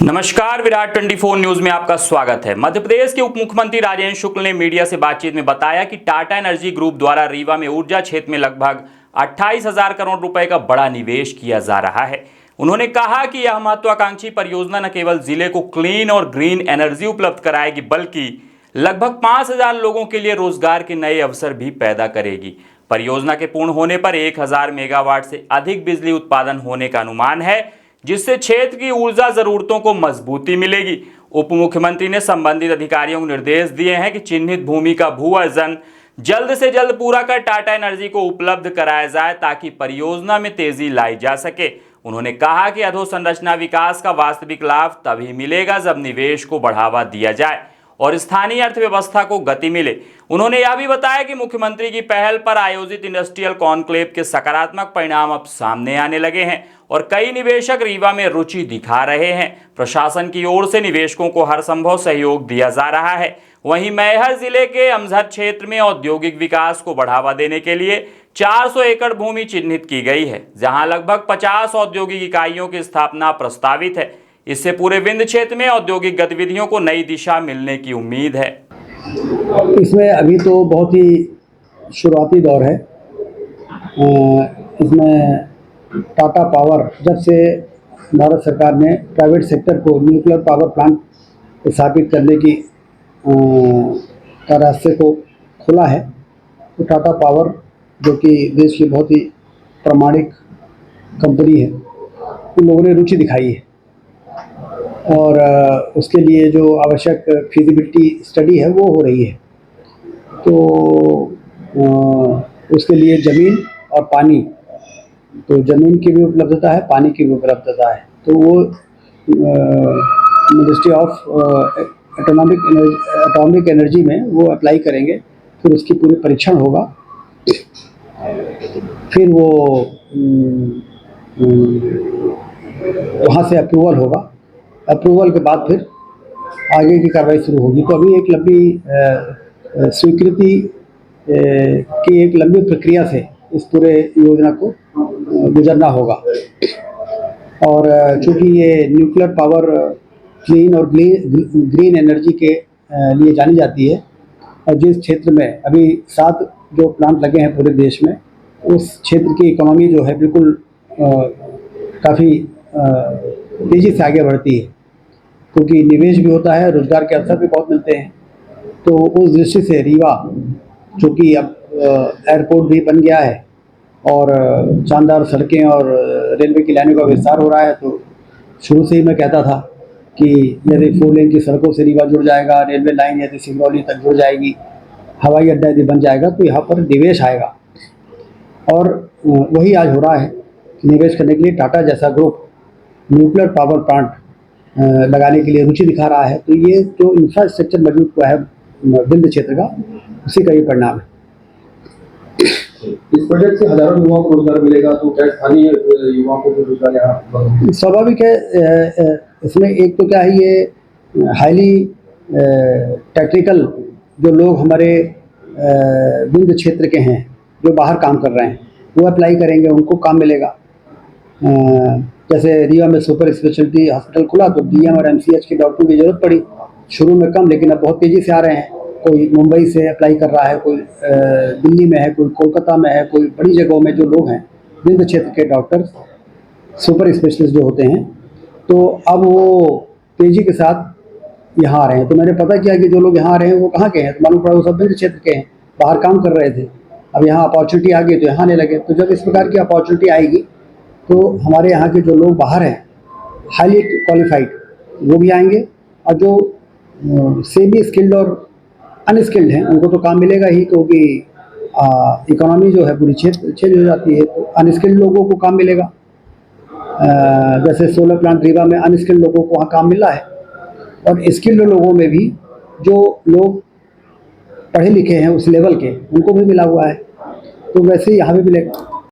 नमस्कार, विराट 24 न्यूज में आपका स्वागत है। मध्य प्रदेश के उप मुख्यमंत्री राजेंद्र शुक्ल ने मीडिया से बातचीत में बताया कि टाटा एनर्जी ग्रुप द्वारा रीवा में ऊर्जा क्षेत्र में लगभग 28,000 करोड़ रुपए का बड़ा निवेश किया जा रहा है। उन्होंने कहा कि यह महत्वाकांक्षी परियोजना न केवल जिले को क्लीन और ग्रीन एनर्जी उपलब्ध कराएगी, बल्कि लगभग 5,000 लोगों के लिए रोजगार के नए अवसर भी पैदा करेगी। परियोजना के पूर्ण होने पर 1,000 मेगावाट से अधिक बिजली उत्पादन होने का अनुमान है, जिससे क्षेत्र की ऊर्जा जरूरतों को मजबूती मिलेगी। उप मुख्यमंत्री ने संबंधित अधिकारियों को निर्देश दिए हैं कि चिन्हित भूमि का भू अर्जन जल्द से जल्द पूरा कर टाटा एनर्जी को उपलब्ध कराया जाए, ताकि परियोजना में तेजी लाई जा सके। उन्होंने कहा कि अधोसंरचना विकास का वास्तविक लाभ तभी मिलेगा जब निवेश को बढ़ावा दिया जाए और स्थानीय अर्थव्यवस्था को गति मिले। उन्होंने यह भी बताया कि मुख्यमंत्री की पहल पर आयोजित इंडस्ट्रियल कॉन्क्लेव के सकारात्मक परिणाम अब सामने आने लगे हैं और कई निवेशक रीवा में रुचि दिखा रहे हैं। प्रशासन की ओर से निवेशकों को हर संभव सहयोग दिया जा रहा है। वहीं मैहर जिले के अमझर क्षेत्र में औद्योगिक विकास को बढ़ावा देने के लिए 400 एकड़ भूमि चिन्हित की गई है, जहां लगभग 50 औद्योगिक इकाइयों की स्थापना प्रस्तावित है। इससे पूरे विंध्य क्षेत्र में औद्योगिक गतिविधियों को नई दिशा मिलने की उम्मीद है। इसमें अभी तो बहुत ही शुरुआती दौर है। इसमें टाटा पावर, जब से भारत सरकार ने प्राइवेट सेक्टर को न्यूक्लियर पावर प्लांट स्थापित करने की का रास्ते को खोला है, तो टाटा पावर, जो कि देश की बहुत ही प्रामाणिक कंपनी है, उन लोगों ने रुचि दिखाई है और उसके लिए जो आवश्यक फिजिबिलिटी स्टडी है वो हो रही है। तो उसके लिए ज़मीन और पानी, तो ज़मीन की भी उपलब्धता है, पानी की भी उपलब्धता है। तो वो मिनिस्ट्री ऑफ एटॉमिक एनर्जी में वो अप्लाई करेंगे, फिर उसकी पूरी परीक्षण होगा, फिर वो वहाँ से अप्रूवल होगा। अप्रूवल के बाद फिर आगे की कार्रवाई शुरू होगी। तो अभी एक लंबी स्वीकृति की एक लंबी प्रक्रिया से इस पूरे योजना को गुजरना होगा। और चूँकि ये न्यूक्लियर पावर क्लीन और ग्रीन एनर्जी के लिए जानी जाती है, और जिस क्षेत्र में अभी 7 जो प्लांट लगे हैं पूरे देश में, उस क्षेत्र की इकोनॉमी जो है बिल्कुल काफ़ी तेज़ी से आगे बढ़ती है, क्योंकि निवेश भी होता है, रोजगार के अवसर भी बहुत मिलते हैं। तो उस दृष्टि से रीवा, चूँकि अब एयरपोर्ट भी बन गया है और शानदार सड़कें और रेलवे की लाइनों का विस्तार हो रहा है, तो शुरू से ही मैं कहता था कि यदि 4 लेन की सड़कों से रीवा जुड़ जाएगा, रेलवे लाइन यदि सिंगरौली तक जुड़ जाएगी, हवाई अड्डा यदि बन जाएगा, तो यहाँ पर निवेश आएगा। और वही आज हो रहा है। निवेश करने के लिए टाटा जैसा ग्रुप न्यूक्लियर पावर प्लांट लगाने के लिए रुचि दिखा रहा है। तो ये जो इंफ्रास्ट्रक्चर मौजूद हुआ है विंध्य क्षेत्र का, उसी का ये परिणाम है। इस प्रोजेक्ट से हजारों युवाओं को रोजगार मिलेगा, तो क्या स्थानीय युवाओं को रोजगार यहाँ? स्वाभाविक है। इसमें एक तो क्या है, ये हाईली टेक्निकल जो लोग हमारे विंध्य क्षेत्र के हैं, जो बाहर काम कर रहे हैं, वो अप्लाई करेंगे, उनको काम मिलेगा। जैसे रीवा में सुपर स्पेशलिटी हॉस्पिटल खुला, तो डीएम और एमसीएच के डॉक्टरों की ज़रूरत पड़ी शुरू में कम, लेकिन अब बहुत तेज़ी से आ रहे हैं। कोई मुंबई से अप्लाई कर रहा है, कोई दिल्ली में है, कोई कोलकाता में है, कोई बड़ी जगहों में जो लोग हैं विंध्य क्षेत्र के डॉक्टर, सुपर स्पेशलिस्ट जो होते हैं, तो अब वो तेज़ी के साथ यहाँ आ रहे हैं। तो मैंने पता किया कि जो लोग यहाँ आ रहे हैं वो कहाँ के हैं, तो मालूम पड़ा वो सब विंध्य क्षेत्र के हैं, बाहर काम कर रहे थे, अब यहाँ अपॉर्चुनिटी आ गई तो यहाँ आने लगे। तो जब इस प्रकार की अपॉर्चुनिटी आएगी, तो हमारे यहाँ के जो लोग बाहर हैं हाईली क्वालिफाइड, वो भी आएंगे, और जो सेमी स्किल्ड और अनस्किल्ड हैं उनको तो काम मिलेगा ही, क्योंकि इकोनॉमी जो है पूरी चेंज हो जाती है। तो अनस्किल्ड लोगों को काम मिलेगा। जैसे सोलर प्लांट रीवा में अनस्किल्ड लोगों को वहाँ काम मिल रहा है, और स्किल्ड लोगों में भी जो लोग पढ़े लिखे हैं उस लेवल के, उनको भी मिला हुआ है। तो वैसे ही यहाँ भी मिलेगा।